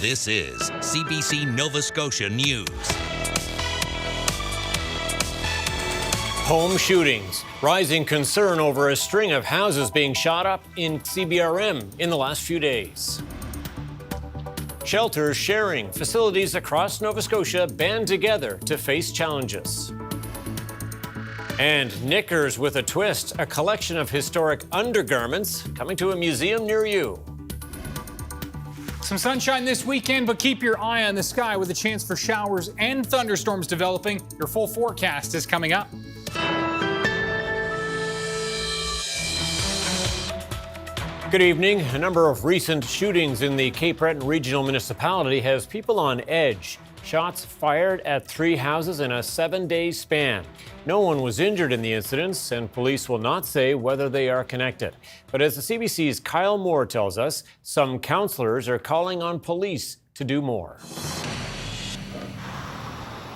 This is CBC Nova Scotia News. Home shootings. Rising concern over a string of houses being shot up in CBRM in the last few days. Shelters sharing. Facilities across Nova Scotia band together to face challenges. And Knickers with a Twist, a collection of historic undergarments coming to a museum near you. Some sunshine this weekend, but keep your eye on the sky with a chance for showers and thunderstorms developing. Your full forecast is coming up. Good evening. A number of recent shootings in the Cape Breton Regional Municipality has people on edge. Shots fired at 3 houses in a 7-day span. No one was injured in the incidents, and police will not say whether they are connected. But as the CBC's Kyle Moore tells us, some councillors are calling on police to do more.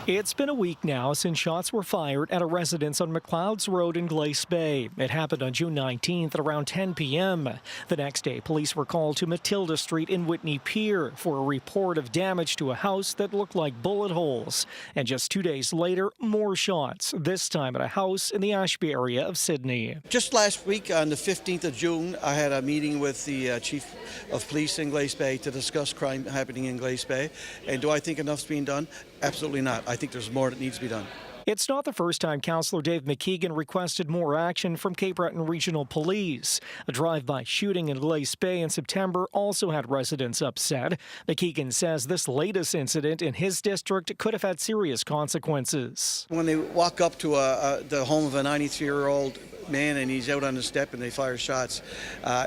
It's been a week now since shots were fired at a residence on McLeod's Road in Glace Bay. It happened on June 19th at around 10 p.m. The next day, police were called to Matilda Street in Whitney Pier for a report of damage to a house that looked like bullet holes. And just 2 days later, more shots, this time at a house in the Ashby area of Sydney. Just last week, on the 15th of June, I had a meeting with the Chief of Police in Glace Bay to discuss crime happening in Glace Bay. And do I think enough's being done? Absolutely not. I think there's more that needs to be done. It's not the first time Councillor Dave McKeegan requested more action from Cape Breton Regional Police. A drive-by shooting in Glace Bay in September also had residents upset. McKeegan says this latest incident in his district could have had serious consequences. When they walk up to the home of a 93-year-old man and he's out on the step and they fire shots,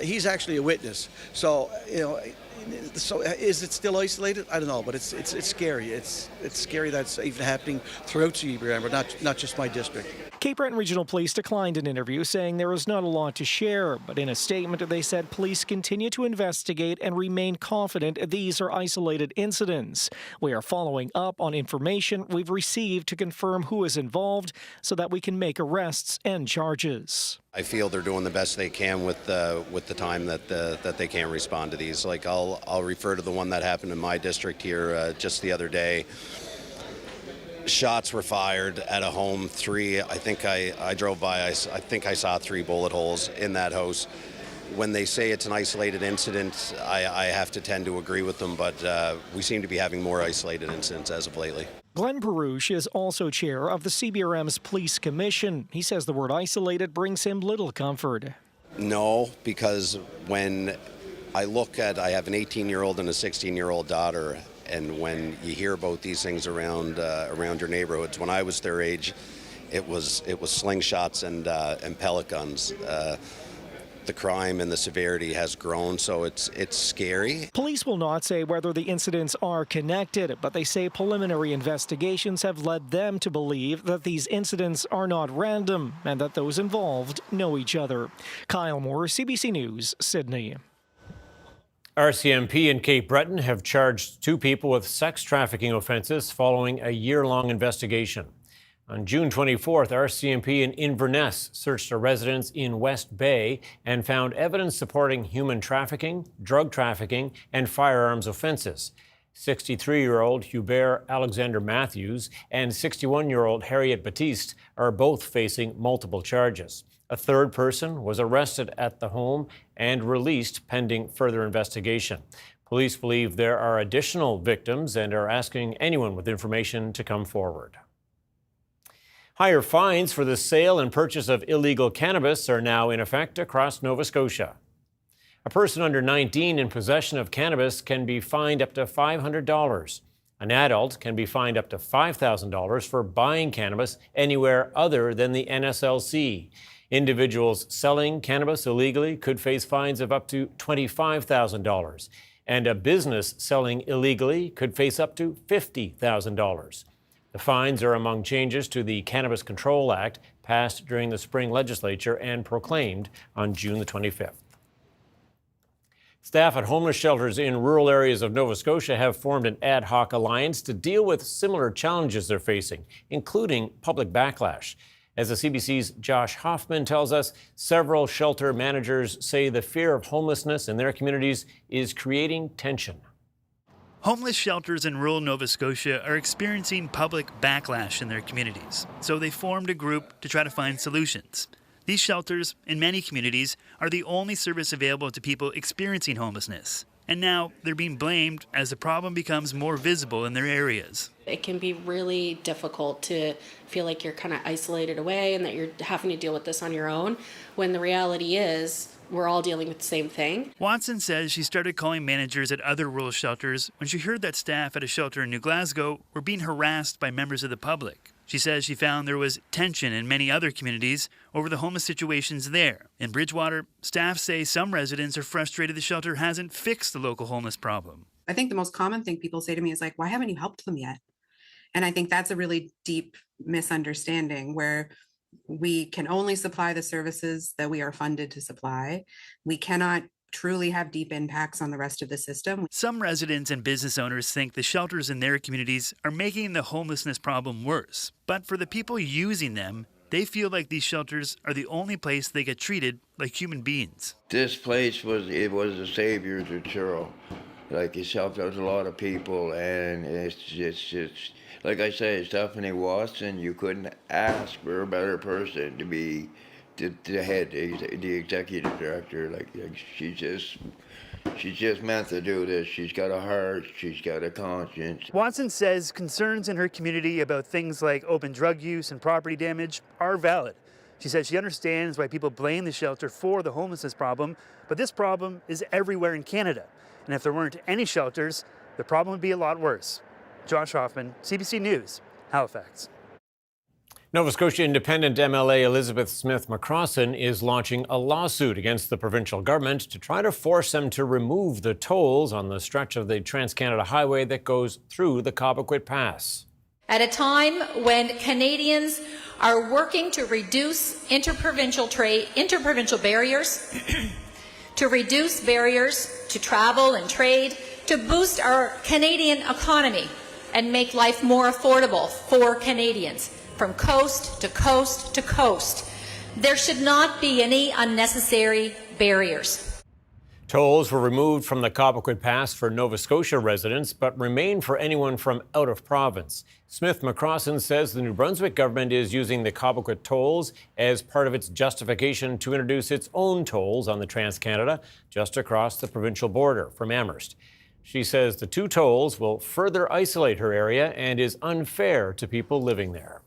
he's actually a witness. So, so is it still isolated? I don't know, but it's scary. It's scary that's even happening throughout CBRM, but not just my district. Cape Breton Regional Police declined an interview, saying there is not a lot to share. But in a statement, they said police continue to investigate and remain confident these are isolated incidents. We are following up on information we've received to confirm who is involved so that we can make arrests and charges. I feel they're doing the best they can with the time that they can respond to these. Like I'll refer to the one that happened in my district here just the other day. Shots were fired at a home. 3, I think I drove by, I think I saw 3 bullet holes in that house. When they say it's an isolated incident, I have to tend to agree with them, but we seem to be having more isolated incidents as of lately. Glenn Perouche is also chair of the CBRM's Police Commission. He says the word isolated brings him little comfort. No, because when I look at, I have an 18-year-old and a 16-year-old daughter, and when you hear about these things around your neighborhoods, when I was their age, it was slingshots and pellet guns. The crime and the severity has grown, so it's scary. Police will not say whether the incidents are connected, but they say preliminary investigations have led them to believe that these incidents are not random and that those involved know each other. Kyle Moore, CBC News, Sydney. RCMP in Cape Breton have charged 2 people with sex trafficking offences following a year-long investigation. On June 24th, RCMP in Inverness searched a residence in West Bay and found evidence supporting human trafficking, drug trafficking, and firearms offences. 63-year-old Hubert Alexander Matthews and 61-year-old Harriet Batiste are both facing multiple charges. A third person was arrested at the home and released pending further investigation. Police believe there are additional victims and are asking anyone with information to come forward. Higher fines for the sale and purchase of illegal cannabis are now in effect across Nova Scotia. A person under 19 in possession of cannabis can be fined up to $500. An adult can be fined up to $5,000 for buying cannabis anywhere other than the NSLC. Individuals selling cannabis illegally could face fines of up to $25,000, and a business selling illegally could face up to $50,000. The fines are among changes to the Cannabis Control Act passed during the spring legislature and proclaimed on June the 25th. Staff at homeless shelters in rural areas of Nova Scotia have formed an ad hoc alliance to deal with similar challenges they're facing, including public backlash. As the CBC's Josh Hoffman tells us, several shelter managers say the fear of homelessness in their communities is creating tension. Homeless shelters in rural Nova Scotia are experiencing public backlash in their communities, so they formed a group to try to find solutions. These shelters, in many communities, are the only service available to people experiencing homelessness. And now they're being blamed as the problem becomes more visible in their areas. It can be really difficult to feel like you're kind of isolated away and that you're having to deal with this on your own, when the reality is we're all dealing with the same thing. Watson says she started calling managers at other rural shelters when she heard that staff at a shelter in New Glasgow were being harassed by members of the public. She says she found there was tension in many other communities over the homeless situations there. In Bridgewater, staff say some residents are frustrated the shelter hasn't fixed the local homeless problem. I think the most common thing people say to me is like, why haven't you helped them yet? And I think that's a really deep misunderstanding where we can only supply the services that we are funded to supply. We cannot truly have deep impacts on the rest of the system. Some residents and business owners think the shelters in their communities are making the homelessness problem worse. But for the people using them, they feel like these shelters are the only place they get treated like human beings. This place was a savior to Truro. Like it shelters a lot of people, and it's just like I say, Stephanie Watson, you couldn't ask for a better person to be the head, the executive director. Like she's just meant to do this. She's got a heart, she's got a conscience. Watson says concerns in her community about things like open drug use and property damage are valid. She says she understands why people blame the shelter for the homelessness problem, but this problem is everywhere in Canada. And if there weren't any shelters, the problem would be a lot worse. Josh Hoffman, CBC News, Halifax. Nova Scotia Independent MLA Elizabeth Smith-McCrossan is launching a lawsuit against the provincial government to try to force them to remove the tolls on the stretch of the Trans-Canada Highway that goes through the Cobequid Pass. At a time when Canadians are working to reduce interprovincial barriers, to reduce barriers to travel and trade, to boost our Canadian economy and make life more affordable for Canadians from coast to coast to coast. There should not be any unnecessary barriers. Tolls were removed from the Cobequid Pass for Nova Scotia residents, but remain for anyone from out of province. Smith-McCrossan says the New Brunswick government is using the Cobequid tolls as part of its justification to introduce its own tolls on the Trans-Canada just across the provincial border from Amherst. She says the two tolls will further isolate her area and is unfair to people living there.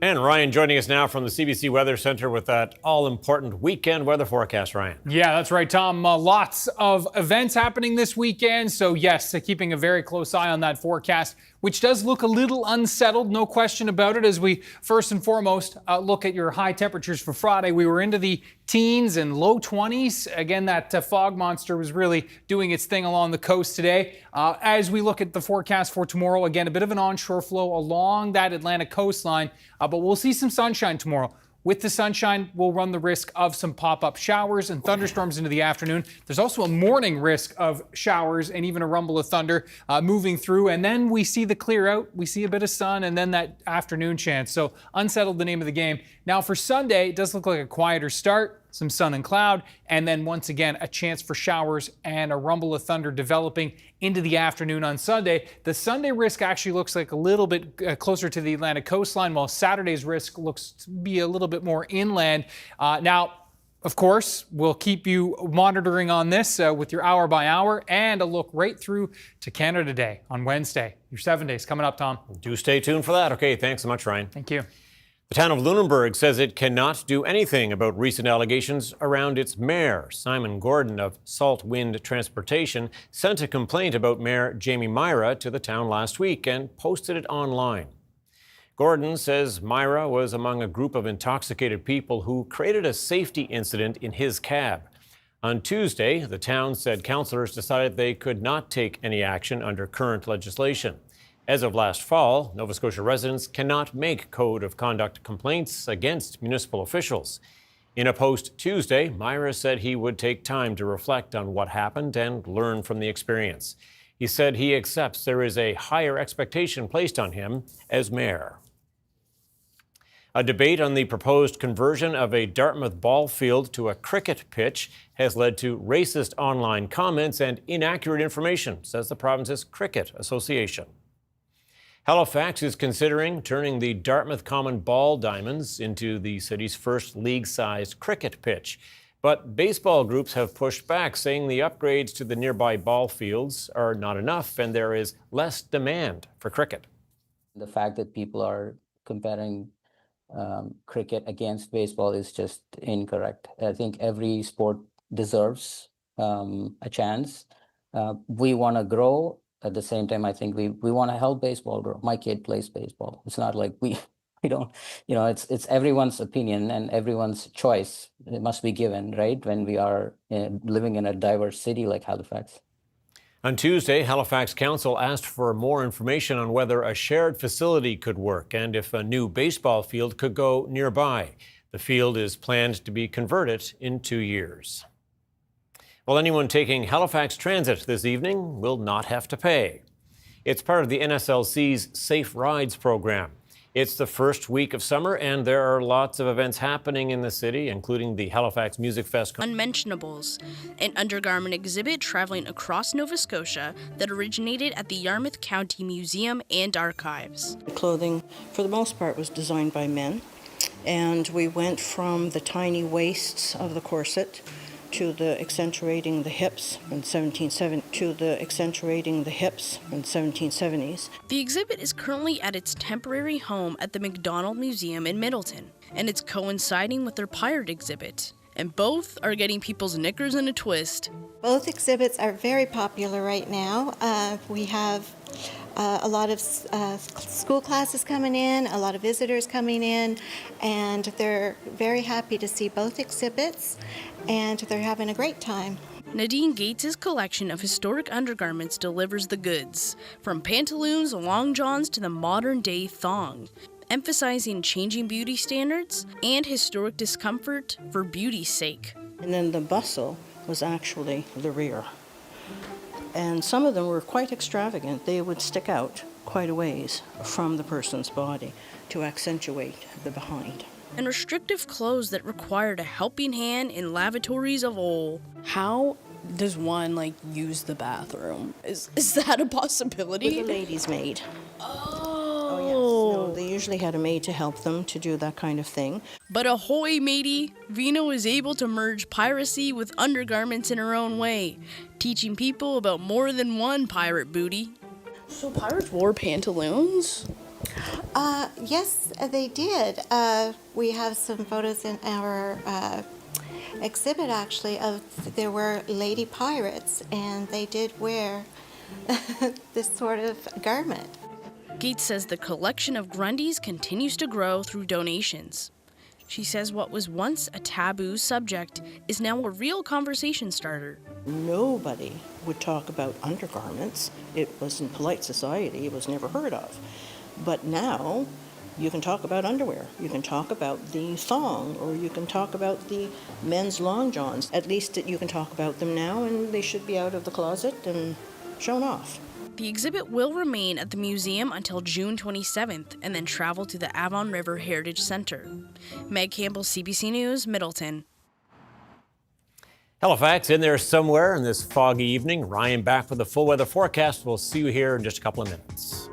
And Ryan joining us now from the CBC Weather Centre with that all-important weekend weather forecast, Ryan. Yeah, that's right, Tom. Lots of events happening this weekend. So, yes, keeping a very close eye on that forecast, which does look a little unsettled, no question about it, as we first and foremost look at your high temperatures for Friday. We were into the teens and low 20s. Again, that fog monster was really doing its thing along the coast today. As we look at the forecast for tomorrow, again, a bit of an onshore flow along that Atlantic coastline, but we'll see some sunshine tomorrow. With the sunshine, we'll run the risk of some pop-up showers and thunderstorms into the afternoon. There's also a morning risk of showers and even a rumble of thunder moving through. And then we see the clear out. We see a bit of sun and then that afternoon chance. So unsettled, the name of the game. Now for Sunday, it does look like a quieter start. Some sun and cloud, and then once again, a chance for showers and a rumble of thunder developing into the afternoon on Sunday. The Sunday risk actually looks like a little bit closer to the Atlantic coastline, while Saturday's risk looks to be a little bit more inland. Now, of course, we'll keep you monitoring on this with your hour by hour and a look right through to Canada Day on Wednesday. Your 7 days coming up, Tom. Do stay tuned for that. Okay, thanks so much, Ryan. Thank you. The town of Lunenburg says it cannot do anything about recent allegations around its mayor. Simon Gordon of Salt Wind Transportation sent a complaint about Mayor Jamie Myra to the town last week and posted it online. Gordon says Myra was among a group of intoxicated people who created a safety incident in his cab. On Tuesday, the town said councillors decided they could not take any action under current legislation. As of last fall, Nova Scotia residents cannot make code of conduct complaints against municipal officials. In a post Tuesday, Myra said he would take time to reflect on what happened and learn from the experience. He said he accepts there is a higher expectation placed on him as mayor. A debate on the proposed conversion of a Dartmouth ball field to a cricket pitch has led to racist online comments and inaccurate information, says the province's Cricket Association. Halifax is considering turning the Dartmouth Common Ball Diamonds into the city's first league-sized cricket pitch. But baseball groups have pushed back, saying the upgrades to the nearby ball fields are not enough and there is less demand for cricket. The fact that people are comparing cricket against baseball is just incorrect. I think every sport deserves a chance. We want to grow. At the same time, I think we want to help baseball grow. My kid plays baseball. It's not like we don't, it's everyone's opinion and everyone's choice. It must be given, right? When we are living in a diverse city like Halifax. On Tuesday, Halifax Council asked for more information on whether a shared facility could work and if a new baseball field could go nearby. The field is planned to be converted in 2 years. Well, anyone taking Halifax Transit this evening will not have to pay. It's part of the NSLC's Safe Rides program. It's the first week of summer, and there are lots of events happening in the city, including the Halifax Music Fest. Unmentionables, an undergarment exhibit traveling across Nova Scotia that originated at the Yarmouth County Museum and Archives. The clothing, for the most part, was designed by men, and we went from the tiny waists of the corset to the accentuating the hips in 1770s. The exhibit is currently at its temporary home at the MacDonald Museum in Middleton, and it's coinciding with their pirate exhibit. And both are getting people's knickers in a twist. Both exhibits are very popular right now. We have a lot of school classes coming in, a lot of visitors coming in, and they're very happy to see both exhibits, and they're having a great time. Nadine Gates' collection of historic undergarments delivers the goods, from pantaloons, long johns to the modern-day thong, emphasizing changing beauty standards and historic discomfort for beauty's sake. And then the bustle was actually the rear. And some of them were quite extravagant. They would stick out quite a ways from the person's body to accentuate the behind. And restrictive clothes that required a helping hand in lavatories of old. How does one use the bathroom? Is that a possibility? With the lady's maid. Oh yes. No, they usually had a maid to help them to do that kind of thing. But ahoy, matey! Vino is able to merge piracy with undergarments in her own way, teaching people about more than one pirate booty. So pirates wore pantaloons? Yes, they did. We have some photos in our exhibit, actually, of there were lady pirates, and they did wear this sort of garment. Gates says the collection of Grundys continues to grow through donations. She says what was once a taboo subject is now a real conversation starter. Nobody would talk about undergarments. It was in polite society. It was never heard of. But now you can talk about underwear. You can talk about the thong, or you can talk about the men's long johns. At least you can talk about them now, and they should be out of the closet and shown off. The exhibit will remain at the museum until June 27th and then travel to the Avon River Heritage Center. Meg Campbell, CBC News, Middleton. Halifax in there somewhere in this foggy evening. Ryan back with the full weather forecast. We'll see you here in just a couple of minutes.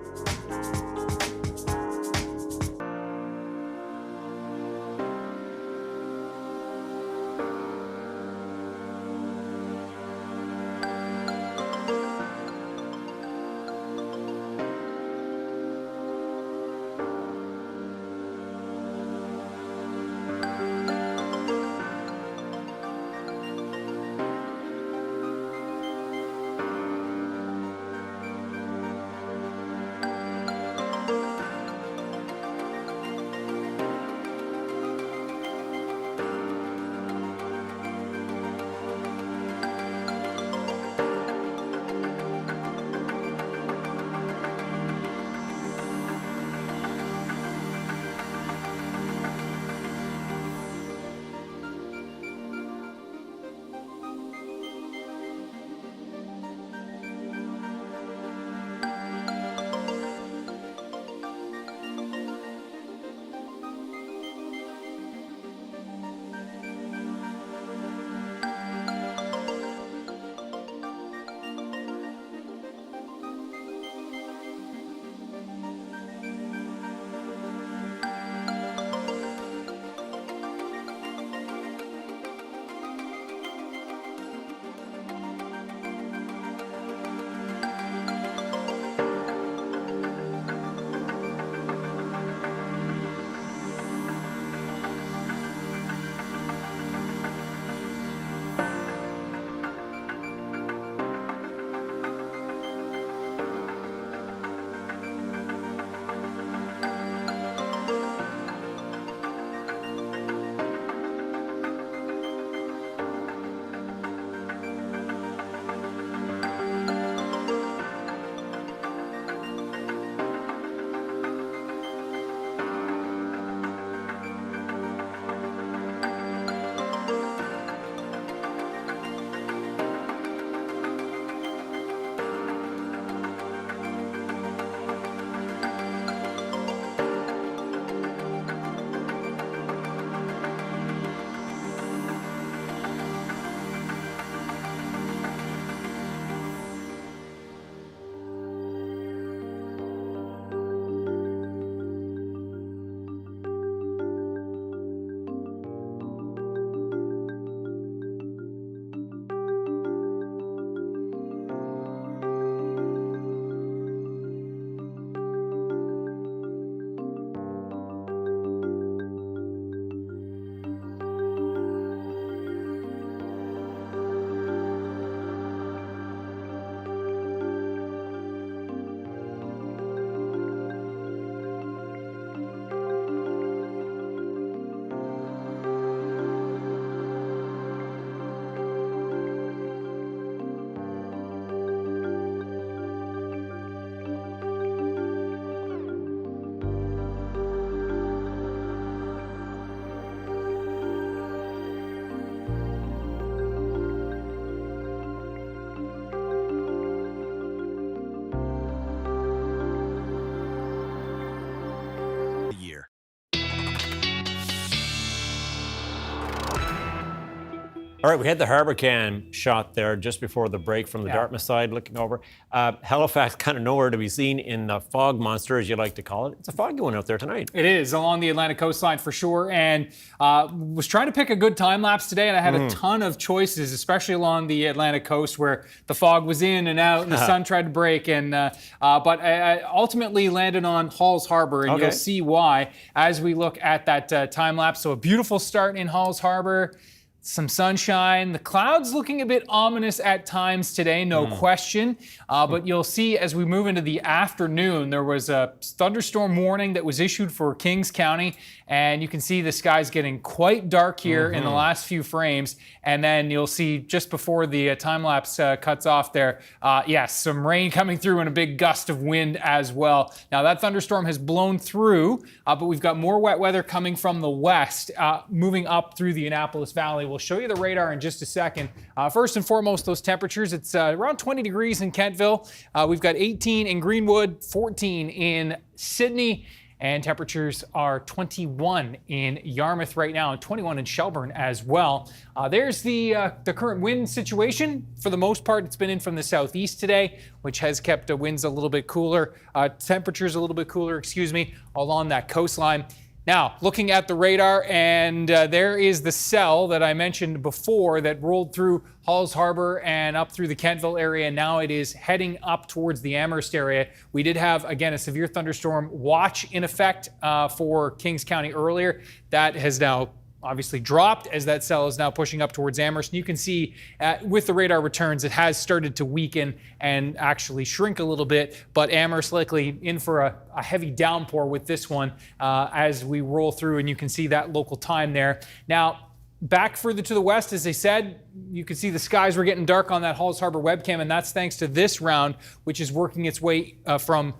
All right, we had the Harbour cam shot there just before the break from the Dartmouth side looking over. Halifax kind of nowhere to be seen in the fog monster, as you like to call it. It's a foggy one out there tonight. It is along the Atlantic coastline for sure, and was trying to pick a good time lapse today, and I had a ton of choices, especially along the Atlantic coast where the fog was in and out and the sun tried to break, and but I ultimately landed on Halls Harbour, and you'll see why as we look at that time lapse. So a beautiful start in Halls Harbour. Some sunshine. The clouds looking a bit ominous at times today, no question. But you'll see as we move into the afternoon, there was a thunderstorm warning that was issued for Kings County. And you can see the skies getting quite dark here in the last few frames. And then you'll see just before the time lapse cuts off there, yes, some rain coming through and a big gust of wind as well. Now that thunderstorm has blown through, but we've got more wet weather coming from the west, moving up through the Annapolis Valley. We'll show you the radar in just a second. First and foremost, those temperatures, it's around 20 degrees in Kentville. We've got 18 in Greenwood, 14 in Sydney, and temperatures are 21 in Yarmouth right now and 21 in Shelburne as well. There's the current wind situation. For the most part, it's been in from the southeast today, which has kept the winds a little bit cooler, temperatures a little bit cooler, excuse me, along that coastline. Now, looking at the radar, and there is the cell that I mentioned before that rolled through Halls Harbour and up through the Kentville area. Now it is heading up towards the Amherst area. We did have, again, a severe thunderstorm watch in effect for Kings County earlier. That has now obviously dropped as that cell is now pushing up towards Amherst. And you can see with the radar returns, it has started to weaken and actually shrink a little bit, but Amherst likely in for a heavy downpour with this one as we roll through, and you can see that local time there. Now, back further to the west, as I said, you can see the skies were getting dark on that Halls Harbour webcam, and that's thanks to this round, which is working its way from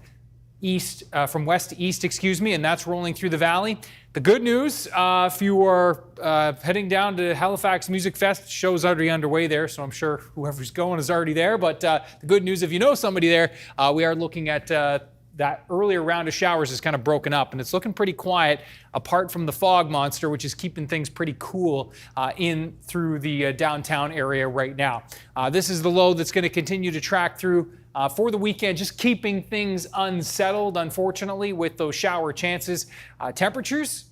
west to east, excuse me, and that's rolling through the valley. The good news, if you are heading down to Halifax Music Fest, show's already underway there, so I'm sure whoever's going is already there. But the good news, if you know somebody there, we are looking at that earlier round of showers is kind of broken up, and it's looking pretty quiet apart from the fog monster, which is keeping things pretty cool in through the downtown area right now. This is the low that's going to continue to track through for the weekend, just keeping things unsettled, unfortunately, with those shower chances. Temperatures,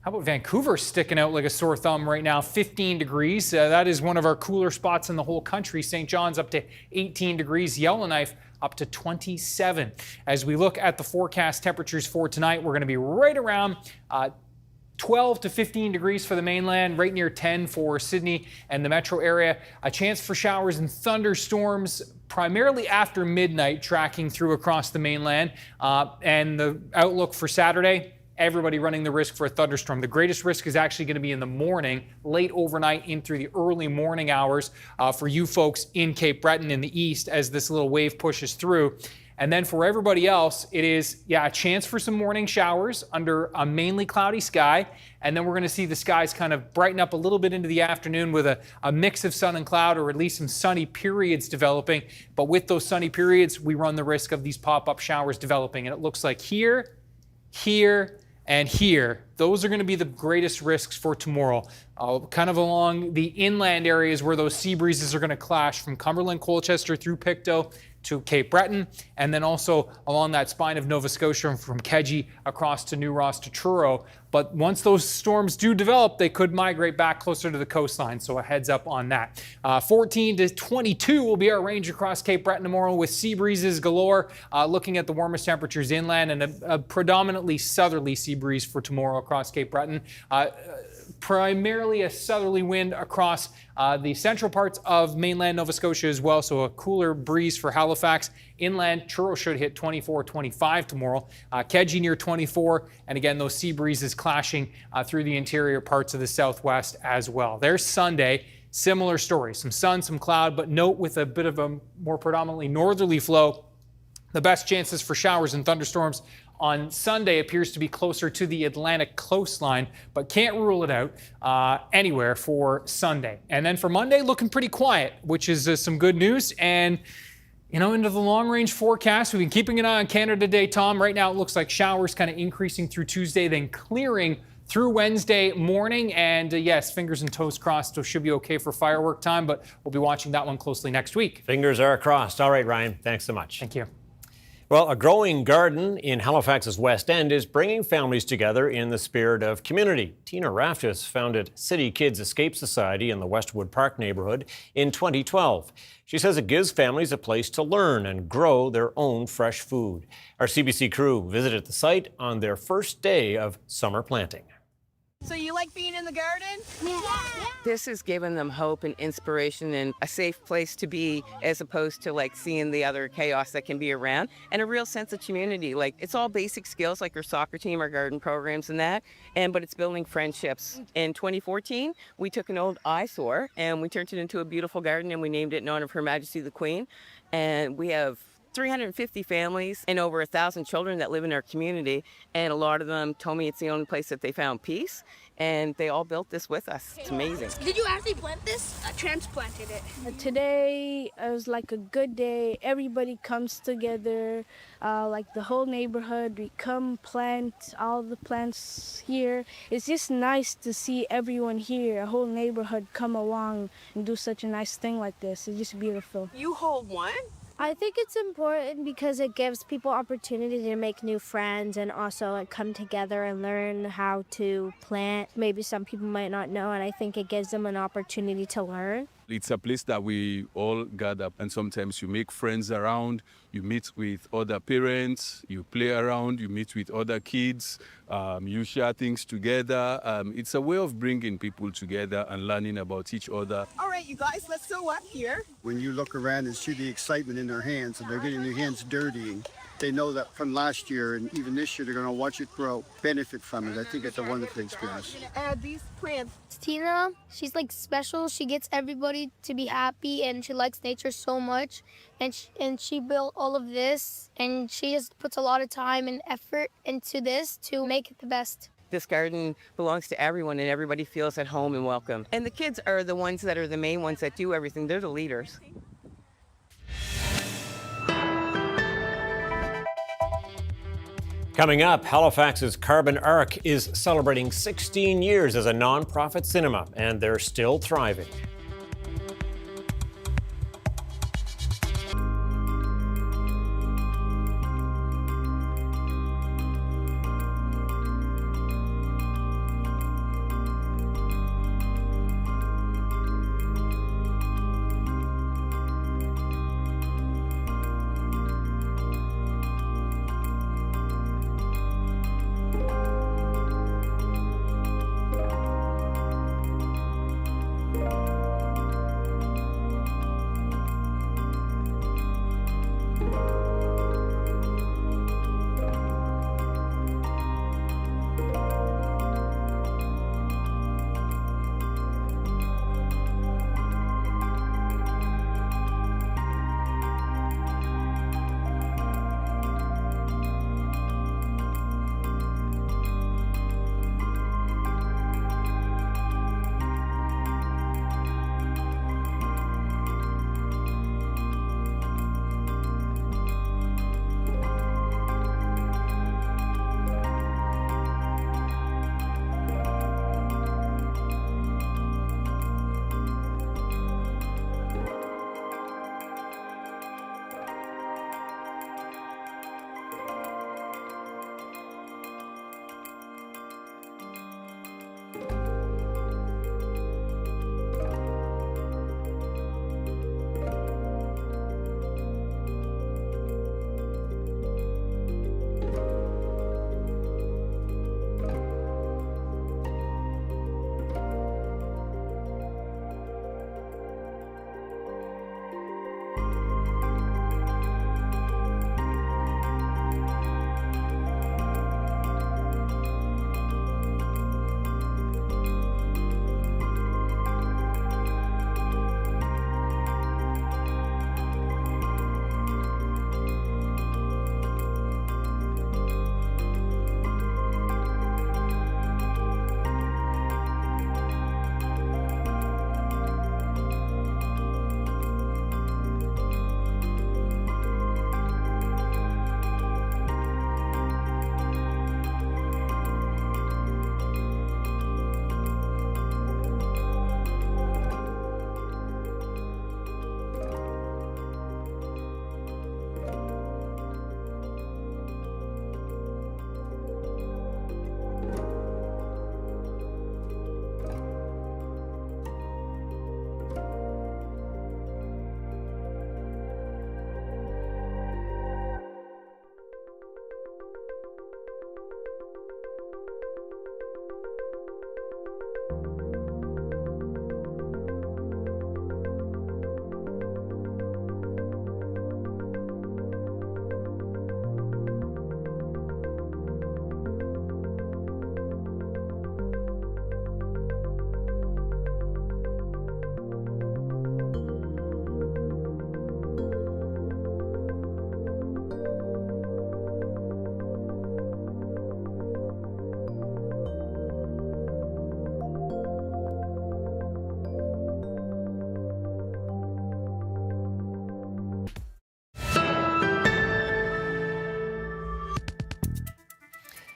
how about Vancouver sticking out like a sore thumb right now, 15 degrees. That is one of our cooler spots in the whole country. St. John's up to 18 degrees. Yellowknife up to 27. As we look at the forecast temperatures for tonight, we're going to be right around 12 to 15 degrees for the mainland, right near 10 for Sydney and the metro area. A chance for showers and thunderstorms primarily after midnight, tracking through across the mainland. And the outlook for Saturday, everybody running the risk for a thunderstorm. The greatest risk is actually going to be in the morning, late overnight in through the early morning hours for you folks in Cape Breton in the east as this little wave pushes through. And then for everybody else, it is, a chance for some morning showers under a mainly cloudy sky. And then we're going to see the skies kind of brighten up a little bit into the afternoon with a mix of sun and cloud, or at least some sunny periods developing. But with those sunny periods, we run the risk of these pop-up showers developing. And it looks like here, and here, those are going to be the greatest risks for tomorrow. Kind of along the inland areas where those sea breezes are going to clash from Cumberland, Colchester through Pictou to Cape Breton, and then also along that spine of Nova Scotia from Keji across to New Ross to Truro. But once those storms do develop, they could migrate back closer to the coastline, so a heads up on that. 14 to 22 will be our range across Cape Breton tomorrow with sea breezes galore, looking at the warmest temperatures inland and a predominantly southerly sea breeze for tomorrow across Cape Breton. Primarily a southerly wind across the central parts of mainland Nova Scotia as well, so a cooler breeze for Halifax. Inland, Truro should hit 24, 25 tomorrow. Keji near 24, and again, those sea breezes clashing through the interior parts of the southwest as well. There's Sunday. Similar story, some sun, some cloud, but note with a bit of a more predominantly northerly flow, the best chances for showers and thunderstorms on Sunday appears to be closer to the Atlantic coastline, but can't rule it out anywhere for Sunday. And then for Monday, looking pretty quiet, which is some good news. And, into the long-range forecast, we've been keeping an eye on Canada Day, Tom. Right now, it looks like showers kind of increasing through Tuesday, then clearing through Wednesday morning. And yes, fingers and toes crossed, so should be okay for firework time, but we'll be watching that one closely next week. Fingers are crossed. All right, Ryan, thanks so much. Thank you. Well, a growing garden in Halifax's West End is bringing families together in the spirit of community. Tina Raftis founded City Kids Escape Society in the Westwood Park neighborhood in 2012. She says it gives families a place to learn and grow their own fresh food. Our CBC crew visited the site on their first day of summer planting. So you like being in the garden? Yeah. This has given them hope and inspiration and a safe place to be, as opposed to like seeing the other chaos that can be around, and a real sense of community. Like, it's all basic skills like our soccer team, our garden programs and that, but it's building friendships. In 2014, we took an old eyesore and we turned it into a beautiful garden, and we named it in honor of Her Majesty the Queen. And we have 350 families and over 1,000 children that live in our community, and a lot of them told me it's the only place that they found peace, and they all built this with us. It's amazing. Did you actually plant this? I transplanted it. Today was like a good day. Everybody comes together, like the whole neighborhood. We come plant all the plants here. It's just nice to see everyone here, a whole neighborhood come along and do such a nice thing like this. It's just beautiful. You hold one? I think it's important because it gives people opportunity to make new friends and also like come together and learn how to plant. Maybe some people might not know, and I think it gives them an opportunity to learn. It's a place that we all gather, and sometimes you make friends around, you meet with other parents, you play around, you meet with other kids, you share things together. It's a way of bringing people together and learning about each other. All right, you guys, let's go up here. When you look around and see the excitement in their hands, and they're getting their hands dirty, they know that from last year and even this year they're going to watch it grow, benefit from it. I think it's a wonderful experience. Add these plants. Tina, she's like special. She gets everybody to be happy, and she likes nature so much. And she built all of this, and she just puts a lot of time and effort into this to make it the best. This garden belongs to everyone, and everybody feels at home and welcome. And the kids are the ones that are the main ones that do everything. They're the leaders. Coming up, Halifax's Carbon Arc is celebrating 16 years as a nonprofit cinema, and they're still thriving.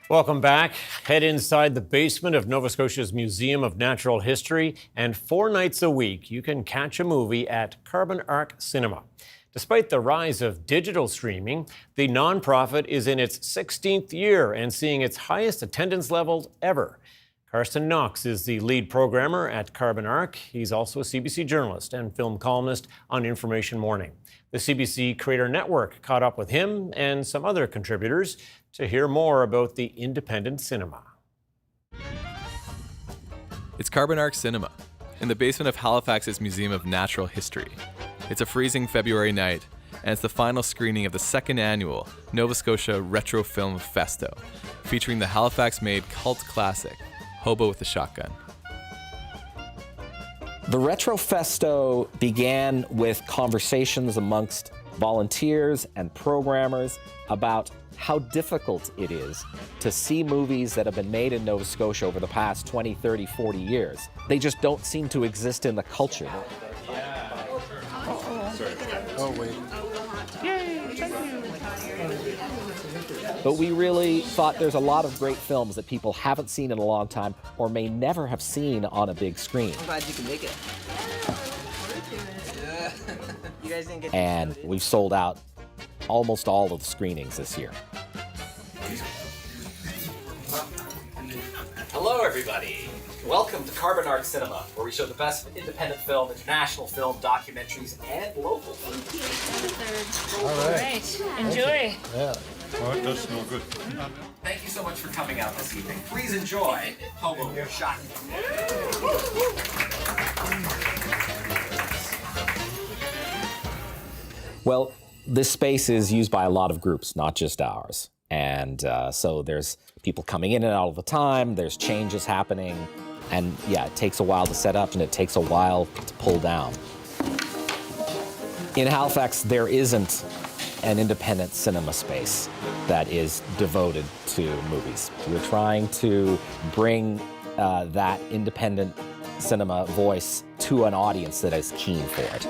Welcome back. Head inside the basement of Nova Scotia's Museum of Natural History, and 4 nights a week you can catch a movie at Carbon Arc Cinema. Despite the rise of digital streaming, the nonprofit is in its 16th year and seeing its highest attendance levels ever. Karsten Knox is the lead programmer at Carbon Arc. He's also a CBC journalist and film columnist on Information Morning. The CBC Creator Network caught up with him and some other contributors to hear more about the independent cinema. It's Carbon Arc Cinema, in the basement of Halifax's Museum of Natural History. It's a freezing February night, and it's the final screening of the second annual Nova Scotia Retro Film Festo, featuring the Halifax-made cult classic, Hobo with a Shotgun. The Retro Festo began with conversations amongst volunteers and programmers about how difficult it is to see movies that have been made in Nova Scotia over the past 20, 30, 40 years. They just don't seem to exist in the culture. Oh, wait. But we really thought there's a lot of great films that people haven't seen in a long time or may never have seen on a big screen. I'm glad you can make it. You guys didn't get And we've sold out almost all of the screenings this year. Hello, everybody. Welcome to Carbon Arc Cinema, where we show the best of independent film, international film, documentaries, and local film. All right. Enjoy. Yeah. Oh, it does smell good. Thank you so much for coming out this evening. Please enjoy Hobo with a Shotgun. Well, this space is used by a lot of groups, not just ours. And so there's people coming in and out all the time, there's changes happening, and yeah, it takes a while to set up and it takes a while to pull down. In Halifax, there isn't an independent cinema space that is devoted to movies. We're trying to bring that independent cinema voice to an audience that is keen for it.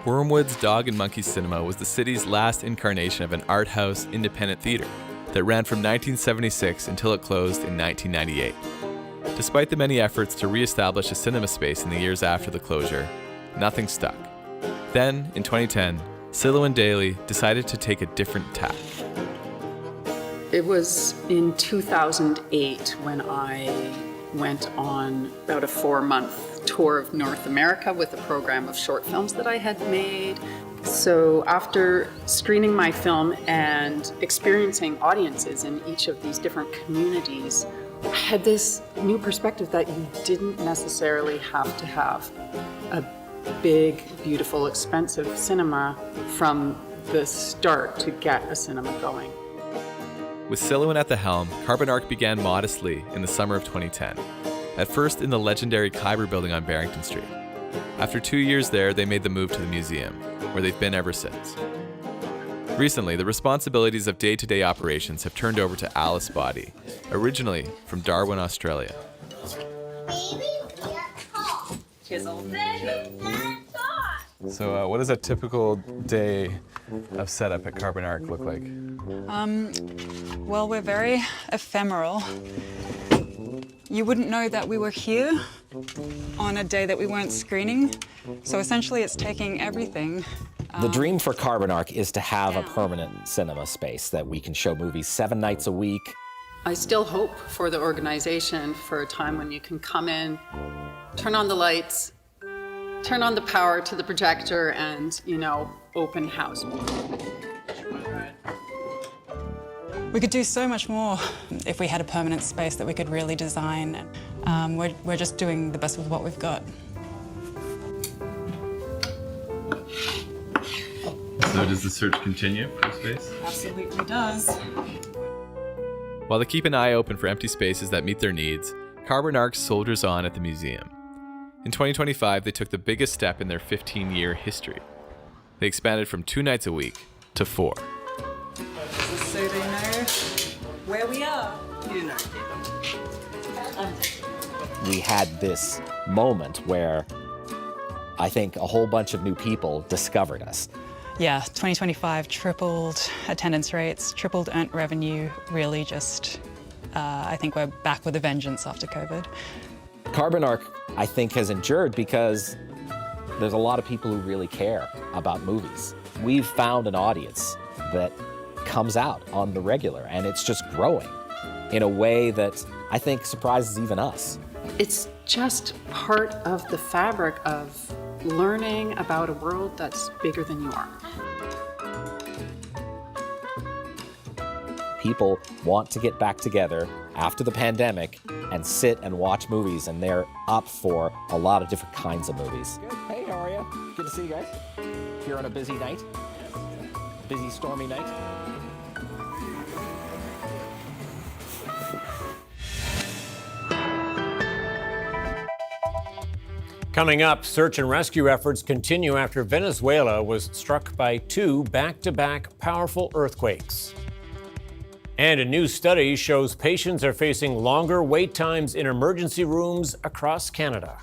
Wormwood's Dog and Monkey Cinema was the city's last incarnation of an art house independent theater that ran from 1976 until it closed in 1998. Despite the many efforts to re-establish a cinema space in the years after the closure, nothing stuck. Then, in 2010, Silo and Daly decided to take a different tack. It was in 2008 when I went on about a 4-month tour of North America with a program of short films that I had made. So after screening my film and experiencing audiences in each of these different communities, I had this new perspective that you didn't necessarily have to have a big, beautiful, expensive cinema from the start to get a cinema going. With Silouan at the helm, Carbon Arc began modestly in the summer of 2010. At first in the legendary Khyber building on Barrington Street. After 2 years there, they made the move to the museum, where they've been ever since. Recently, the responsibilities of day-to-day operations have turned over to Alice Boddy, originally from Darwin, Australia. So what does a typical day of setup at Carbon Arc look like? Well, we're very ephemeral. You wouldn't know that we were here on a day that we weren't screening. So essentially it's taking everything. The dream for Carbon Arc is to have a permanent cinema space that we can show movies 7 nights a week. I still hope for the organization for a time when you can come in, turn on the lights, turn on the power to the projector and, open house. We could do so much more if we had a permanent space that we could really design. We're just doing the best with what we've got. So does the search continue for space? Absolutely does. While they keep an eye open for empty spaces that meet their needs, Carbon Arc soldiers on at the museum. In 2025, they took the biggest step in their 15-year history. They expanded from 2 nights a week to 4. So they know where we are. You know. We had this moment where I think a whole bunch of new people discovered us. Yeah, 2025 tripled attendance rates, tripled earned revenue, really just, I think we're back with a vengeance after COVID. Carbon Arc, I think, has endured because there's a lot of people who really care about movies. We've found an audience that comes out on the regular, and it's just growing in a way that I think surprises even us. It's just part of the fabric of learning about a world that's bigger than you are. People want to get back together after the pandemic and sit and watch movies, and they're up for a lot of different kinds of movies. Good. Hey, how are you? Good to see you guys. Here on a busy night, busy stormy night. Coming up, search and rescue efforts continue after Venezuela was struck by 2 back-to-back powerful earthquakes. And a new study shows patients are facing longer wait times in emergency rooms across Canada.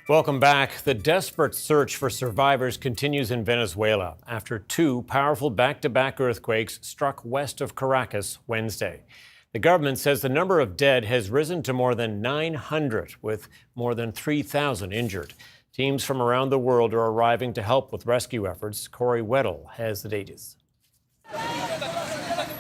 Welcome back. The desperate search for survivors continues in Venezuela after 2 powerful back-to-back earthquakes struck west of Caracas Wednesday. The government says the number of dead has risen to more than 900, with more than 3,000 injured. Teams from around the world are arriving to help with rescue efforts. Corey Weddle has the data.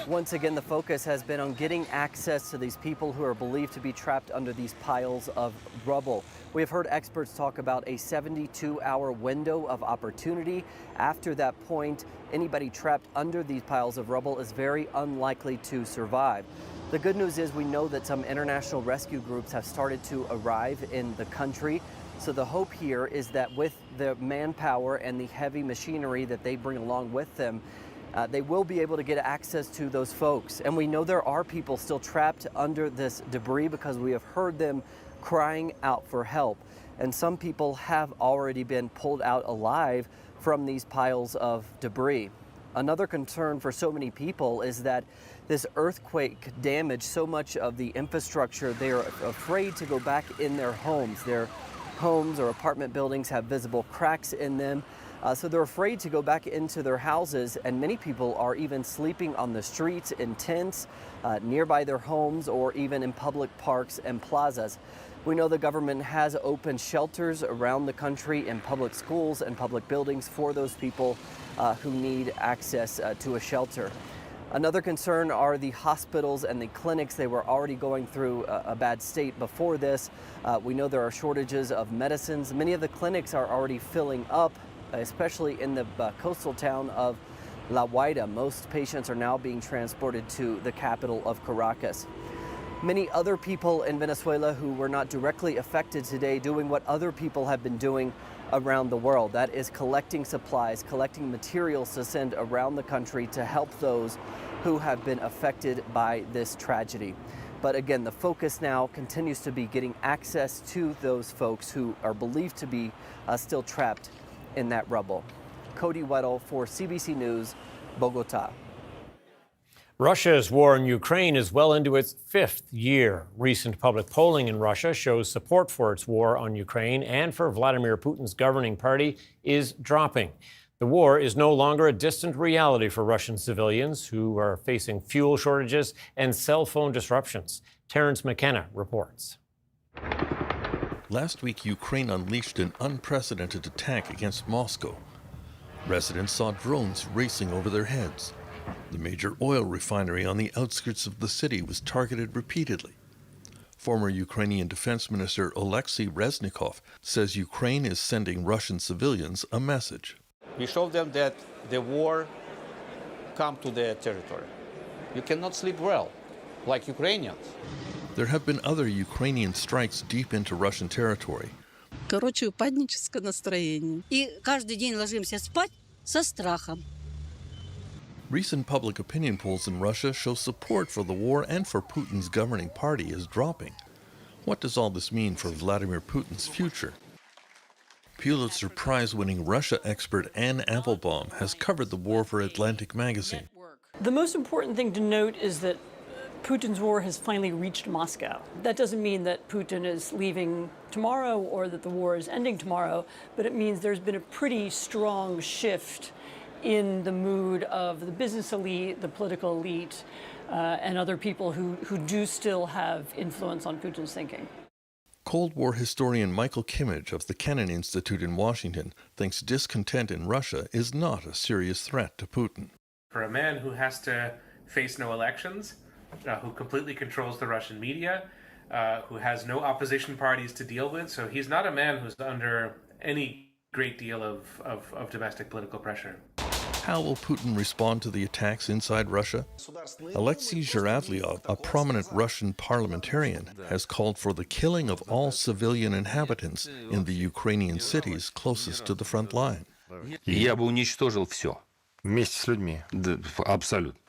Once again, the focus has been on getting access to these people who are believed to be trapped under these piles of rubble. We have heard experts talk about a 72-hour window of opportunity. After that point, anybody trapped under these piles of rubble is very unlikely to survive. The good news is we know that some international rescue groups have started to arrive in the country. So the hope here is that with the manpower and the heavy machinery that they bring along with them, they will be able to get access to those folks. And we know there are people still trapped under this debris because we have heard them crying out for help. And some people have already been pulled out alive from these piles of debris. Another concern for so many people is that this earthquake damaged so much of the infrastructure. They are afraid to go back in their homes. Their homes or apartment buildings have visible cracks in them. So they're afraid to go back into their houses, and many people are even sleeping on the streets in tents nearby their homes or even in public parks and plazas. We know the government has opened shelters around the country in public schools and public buildings for those people who need access to a shelter. Another concern are the hospitals and the clinics. They were already going through a bad state before this. We know there are shortages of medicines. Many of the clinics are already filling up, especially in the coastal town of La Guaira. Most patients are now being transported to the capital of Caracas. Many other people in Venezuela who were not directly affected today doing what other people have been doing around the world. That is collecting supplies, collecting materials to send around the country to help those who have been affected by this tragedy. But again, the focus now continues to be getting access to those folks who are believed to be still trapped in that rubble. Cody Weddle for CBC News, Bogota. Russia's war in Ukraine is well into its 5th year. Recent public polling in Russia shows support for its war on Ukraine and for Vladimir Putin's governing party is dropping. The war is no longer a distant reality for Russian civilians who are facing fuel shortages and cell phone disruptions. Terrence McKenna reports. Last week, Ukraine unleashed an unprecedented attack against Moscow. Residents saw drones racing over their heads. The major oil refinery on the outskirts of the city was targeted repeatedly. Former Ukrainian Defense Minister Oleksiy Reznikov says Ukraine is sending Russian civilians a message. We show them that the war come to their territory. You cannot sleep well, like Ukrainians. There have been other Ukrainian strikes deep into Russian territory. Короче, упадническое настроение. И каждый день ложимся спать со страхом. Recent public opinion polls in Russia show support for the war and for Putin's governing party is dropping. What does all this mean for Vladimir Putin's future? Pulitzer Prize-winning Russia expert Anne Applebaum has covered the war for Atlantic Magazine. The most important thing to note is that Putin's war has finally reached Moscow. That doesn't mean that Putin is leaving tomorrow or that the war is ending tomorrow, but it means there's been a pretty strong shift in the mood of the business elite, the political elite, and other people who do still have influence on Putin's thinking. Cold War historian Michael Kimmage of the Kennan Institute in Washington thinks discontent in Russia is not a serious threat to Putin. For a man who has to face no elections, who completely controls the Russian media, who has no opposition parties to deal with, so he's not a man who's under any great deal of domestic political pressure. How will Putin respond to the attacks inside Russia? Alexei Zhiravlyov, a prominent Russian parliamentarian, has called for the killing of all civilian inhabitants in the Ukrainian cities closest to the front line. Я бы уничтожил все. Вместе с людьми. Абсолютно.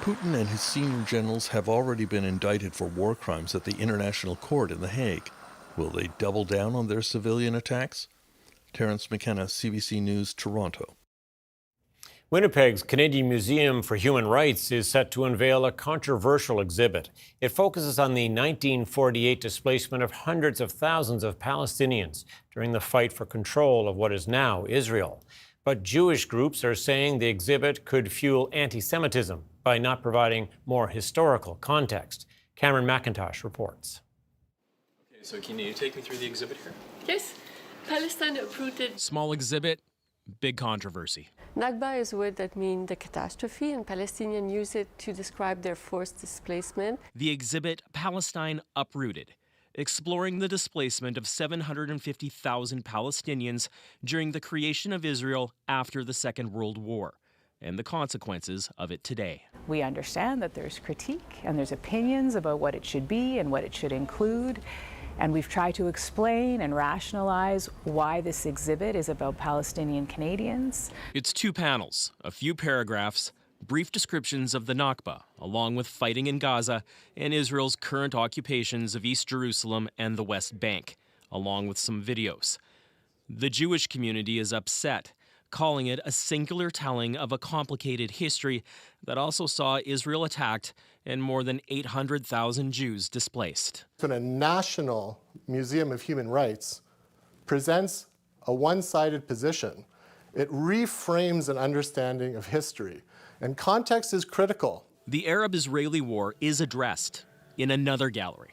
Putin and his senior generals have already been indicted for war crimes at the International Court in The Hague. Will they double down on their civilian attacks? Terrence McKenna, CBC News, Toronto. Winnipeg's Canadian Museum for Human Rights is set to unveil a controversial exhibit. It focuses on the 1948 displacement of hundreds of thousands of Palestinians during the fight for control of what is now Israel. But Jewish groups are saying the exhibit could fuel anti-Semitism by not providing more historical context. Cameron McIntosh reports. Okay, so can you take me through the exhibit here? Yes. Palestine uprooted. Small exhibit, big controversy. Nakba is a word that means the catastrophe, and Palestinians use it to describe their forced displacement. The exhibit, Palestine Uprooted, exploring the displacement of 750,000 Palestinians during the creation of Israel after the Second World War, and the consequences of it today. We understand that there's critique and there's opinions about what it should be and what it should include. And we've tried to explain and rationalize why this exhibit is about Palestinian Canadians. It's 2 panels, a few paragraphs, brief descriptions of the Nakba, along with fighting in Gaza and Israel's current occupations of East Jerusalem and the West Bank, along with some videos. The Jewish community is upset, calling it a singular telling of a complicated history that also saw Israel attacked and more than 800,000 Jews displaced. When a national museum of human rights presents a one-sided position, it reframes an understanding of history, and context is critical. The Arab-Israeli war is addressed in another gallery.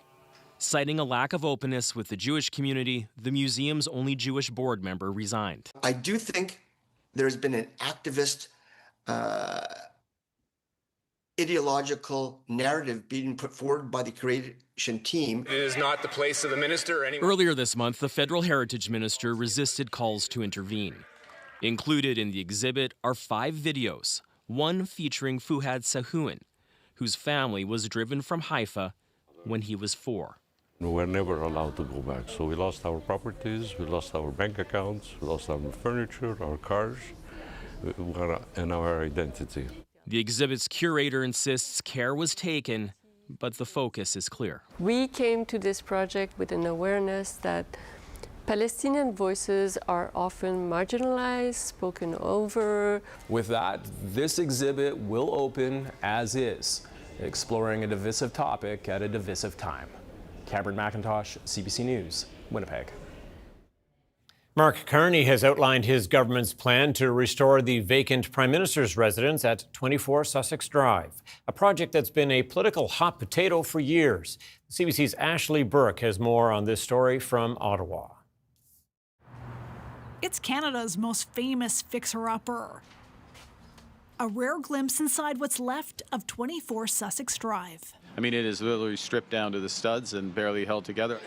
Citing a lack of openness with the Jewish community, the museum's only Jewish board member resigned. I do think there's been an activist ideological narrative being put forward by the creation team. It is not the place of the minister or anyone. Earlier this month, the federal heritage minister resisted calls to intervene. Included in the exhibit are 5 videos, one featuring Fuhad Sahoun, whose family was driven from Haifa when he was 4. We were never allowed to go back, so we lost our properties, we lost our bank accounts, we lost our furniture, our cars, and our identity. The exhibit's curator insists care was taken, but the focus is clear. We came to this project with an awareness that Palestinian voices are often marginalized, spoken over. With that, this exhibit will open as is, exploring a divisive topic at a divisive time. Cameron McIntosh, CBC News, Winnipeg. Mark Carney has outlined his government's plan to restore the vacant Prime Minister's residence at 24 Sussex Drive, a project that's been a political hot potato for years. CBC's Ashley Burke has more on this story from Ottawa. It's Canada's most famous fixer-upper. A rare glimpse inside what's left of 24 Sussex Drive. I mean, it is literally stripped down to the studs and barely held together.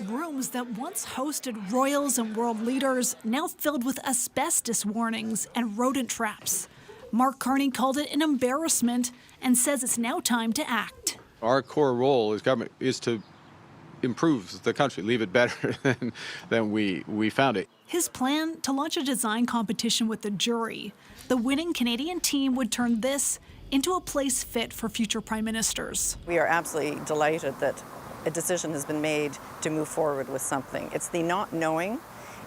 Rooms that once hosted royals and world leaders, now filled with asbestos warnings and rodent traps. Mark Carney called it an embarrassment and says it's now time to act. Our core role as government is to improve the country, leave it better than we found it. His plan to launch a design competition with the jury. The winning Canadian team would turn this into a place fit for future prime ministers. We are absolutely delighted that a decision has been made to move forward with something. It's the not knowing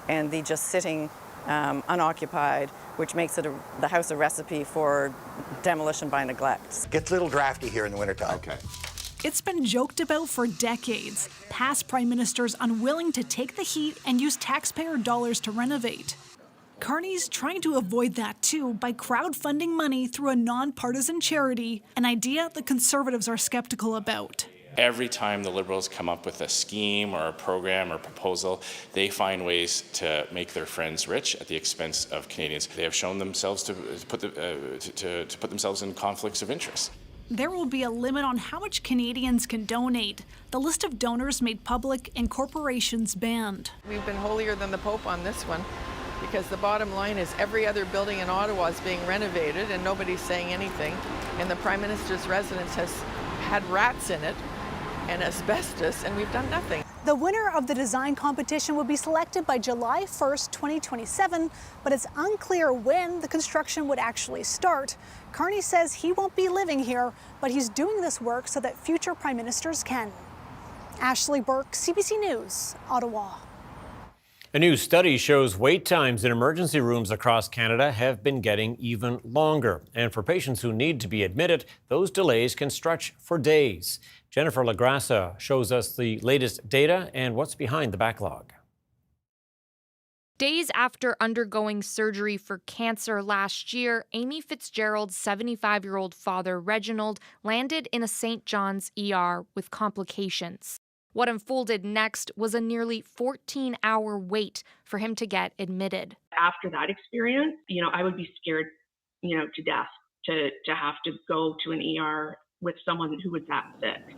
and the just sitting unoccupied, which makes it the house a recipe for demolition by neglect. Gets a little drafty here in the wintertime. Okay. It's been joked about for decades. Past prime ministers unwilling to take the heat and use taxpayer dollars to renovate. Carney's trying to avoid that too by crowdfunding money through a nonpartisan charity, an idea the Conservatives are skeptical about. Every time the Liberals come up with a scheme or a program or proposal, they find ways to make their friends rich at the expense of Canadians. They have shown themselves to put themselves in conflicts of interest. There will be a limit on how much Canadians can donate. The list of donors made public and corporations banned. We've been holier than the Pope on this one, because the bottom line is every other building in Ottawa is being renovated and nobody's saying anything. And the Prime Minister's residence has had rats in it and asbestos, and we've done nothing. The winner of the design competition will be selected by July 1st, 2027, but it's unclear when the construction would actually start. Carney says he won't be living here, but he's doing this work so that future prime ministers can. Ashley Burke, CBC News, Ottawa. A new study shows wait times in emergency rooms across Canada have been getting even longer. And for patients who need to be admitted, those delays can stretch for days. Jennifer Lagrassa shows us the latest data and what's behind the backlog. Days after undergoing surgery for cancer last year, Amy Fitzgerald's 75-year-old father, Reginald, landed in a St. John's ER with complications. What unfolded next was a nearly 14-hour wait for him to get admitted. After that experience, I would be scared, to death to have to go to an ER with someone who was that sick.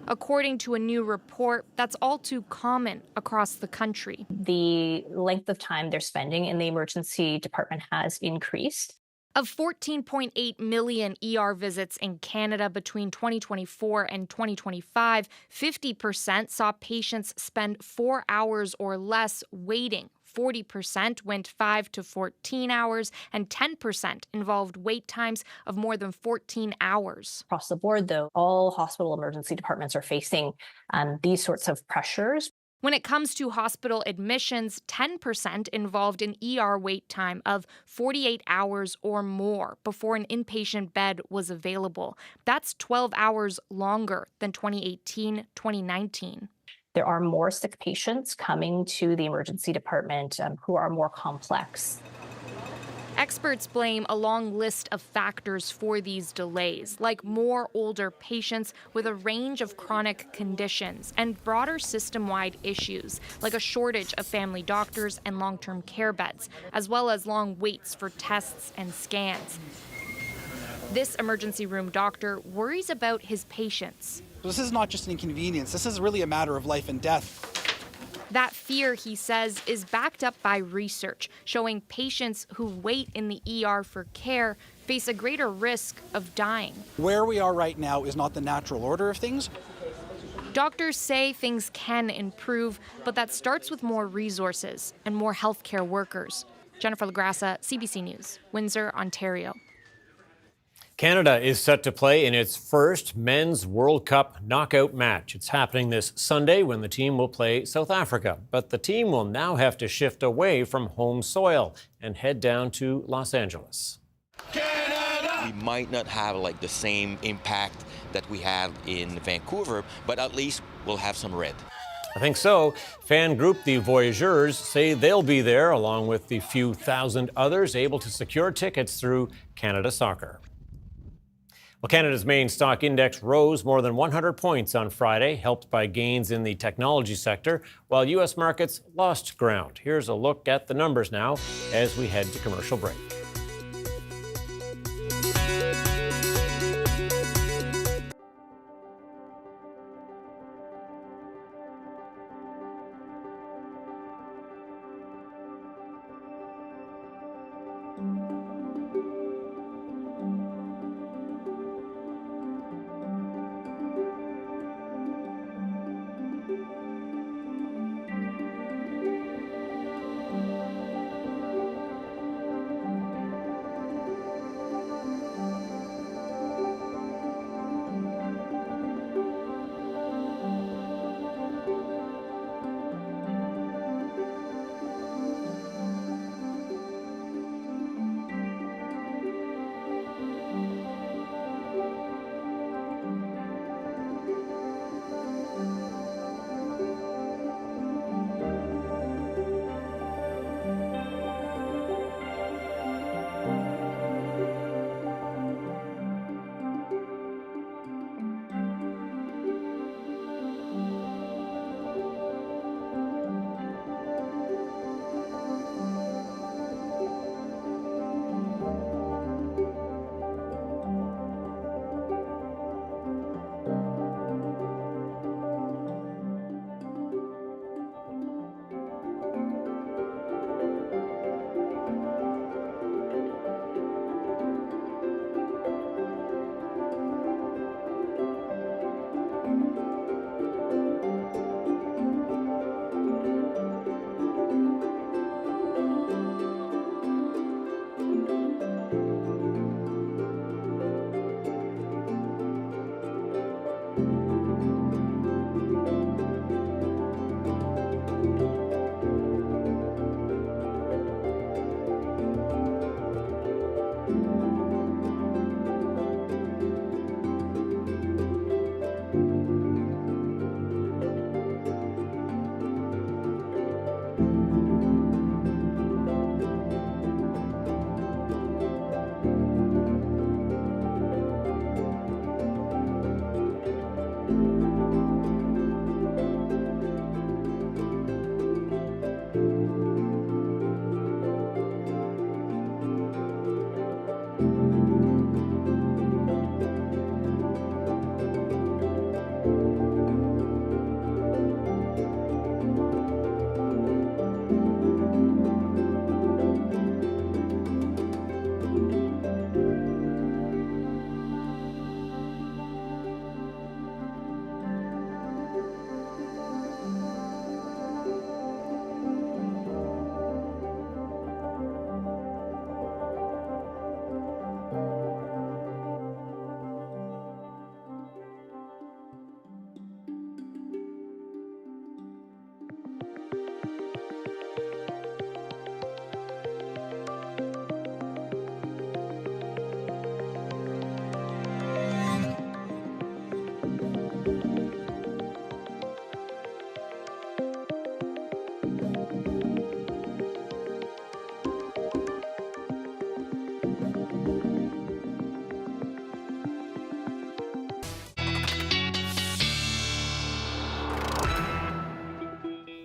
According to a new report, that's all too common across the country. The length of time they're spending in the emergency department has increased. Of 14.8 million ER visits in Canada between 2024 and 2025, 50% saw patients spend 4 hours or less waiting. 40% went 5 to 14 hours, and 10% involved wait times of more than 14 hours. Across the board, though, all hospital emergency departments are facing these sorts of pressures. When it comes to hospital admissions, 10% involved an ER wait time of 48 hours or more before an inpatient bed was available. That's 12 hours longer than 2018-2019. There are more sick patients coming to the emergency department who are more complex. Experts blame a long list of factors for these delays, like more older patients with a range of chronic conditions and broader system-wide issues, like a shortage of family doctors and long-term care beds, as well as long waits for tests and scans. This emergency room doctor worries about his patients. This is not just an inconvenience. This is really a matter of life and death. That fear, he says, is backed up by research showing patients who wait in the ER for care face a greater risk of dying. Where we are right now is not the natural order of things. Doctors say things can improve, but that starts with more resources and more healthcare workers. Jennifer Lagrassa, CBC News, Windsor, Ontario. Canada is set to play in its first Men's World Cup knockout match. It's happening this Sunday when the team will play South Africa. But the team will now have to shift away from home soil and head down to Los Angeles. We might not have the same impact that we had in Vancouver, but at least we'll have some red. I think so. Fan group The Voyageurs say they'll be there along with the few thousand others able to secure tickets through Canada Soccer. Well, Canada's main stock index rose more than 100 points on Friday, helped by gains in the technology sector, while U.S. markets lost ground. Here's a look at the numbers now as we head to commercial break.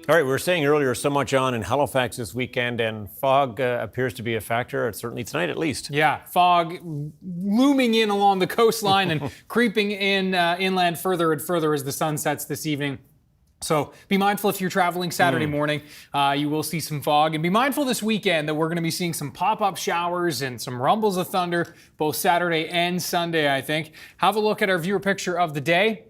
All right, we were saying earlier so much on in Halifax this weekend, and fog appears to be a factor, certainly tonight at least. Yeah, fog looming in along the coastline and creeping in inland further and further as the sun sets this evening. So be mindful if you're traveling Saturday morning, you will see some fog. And be mindful this weekend that we're going to be seeing some pop-up showers and some rumbles of thunder both Saturday and Sunday, I think. Have a look at our viewer picture of the day.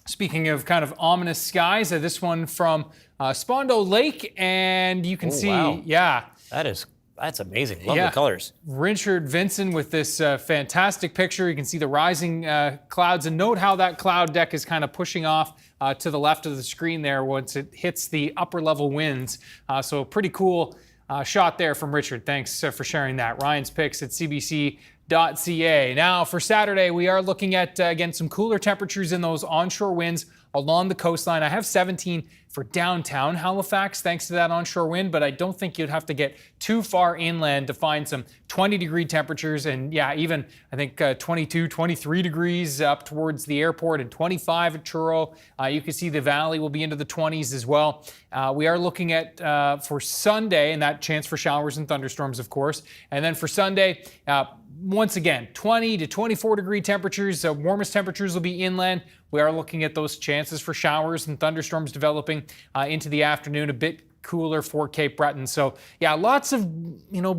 Speaking of kind of ominous skies, this one from Spondo Lake, and you can see, wow. That's amazing. Love the colors. Richard Vincent with this fantastic picture. You can see the rising clouds, and note how that cloud deck is kind of pushing off to the left of the screen there once it hits the upper level winds. So pretty cool shot there from Richard. Thanks for sharing that. Ryan's picks at CBC.ca. Now for Saturday, we are looking at, again, some cooler temperatures in those onshore winds along the coastline. I have 17 for downtown Halifax, thanks to that onshore wind, but I don't think you'd have to get too far inland to find some 20-degree temperatures. And yeah, even I think 22, 23 degrees up towards the airport and 25 at Truro. You can see the valley will be into the 20s as well. We are looking at for Sunday, and that chance for showers and thunderstorms, of course. And then for Sunday, once again, 20 to 24 degree temperatures. Warmest temperatures will be inland. We are looking at those chances for showers and thunderstorms developing into the afternoon, a bit cooler for Cape Breton. So yeah, lots of,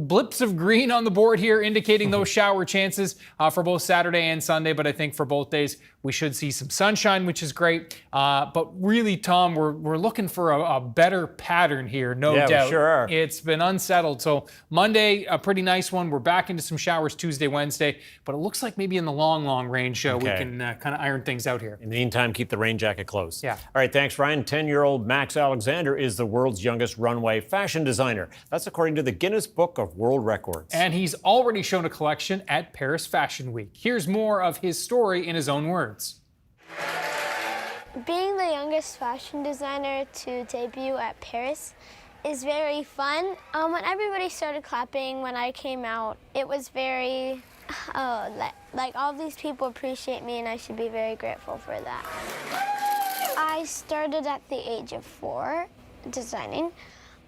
blips of green on the board here indicating those shower chances for both Saturday and Sunday. But I think for both days, we should see some sunshine, which is great. But really, Tom, we're looking for a better pattern here, no doubt. We sure are. It's been unsettled. So Monday, a pretty nice one. We're back into some showers Tuesday, Wednesday. But it looks like maybe in the long range, we can kind of iron things out here. In the meantime, keep the rain jacket close. Yeah. All right, thanks, Ryan. 10-year-old Max Alexander is the world's youngest runway fashion designer. That's according to the Guinness Book of World Records. And he's already shown a collection at Paris Fashion Week. Here's more of his story in his own words. Being the youngest fashion designer to debut at Paris is very fun. When everybody started clapping when I came out, it was very, like all these people appreciate me and I should be very grateful for that. I started at the age of 4 designing.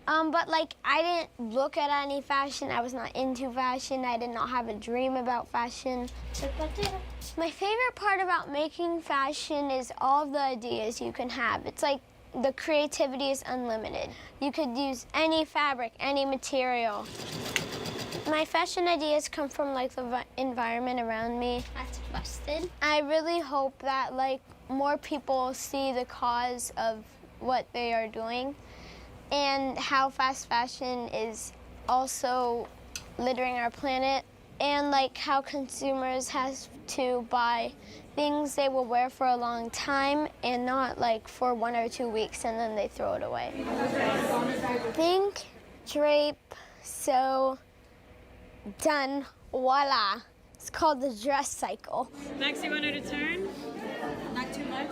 But I didn't look at any fashion. I was not into fashion. I did not have a dream about fashion. My favorite part about making fashion is all of the ideas you can have. It's like the creativity is unlimited. You could use any fabric, any material. My fashion ideas come from the environment around me. That's busted. I really hope that more people see the cause of what they are doing, and how fast fashion is also littering our planet, and how consumers have to buy things they will wear for a long time and not for 1 or 2 weeks and then they throw it away. Think, drape, sew, done, voila. It's called the dress cycle. Max, you wanted to turn? Not too much?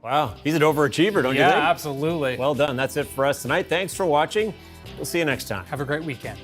Wow, he's an overachiever, don't you think? Yeah, absolutely. Well done. That's it for us tonight. Thanks for watching. We'll see you next time. Have a great weekend.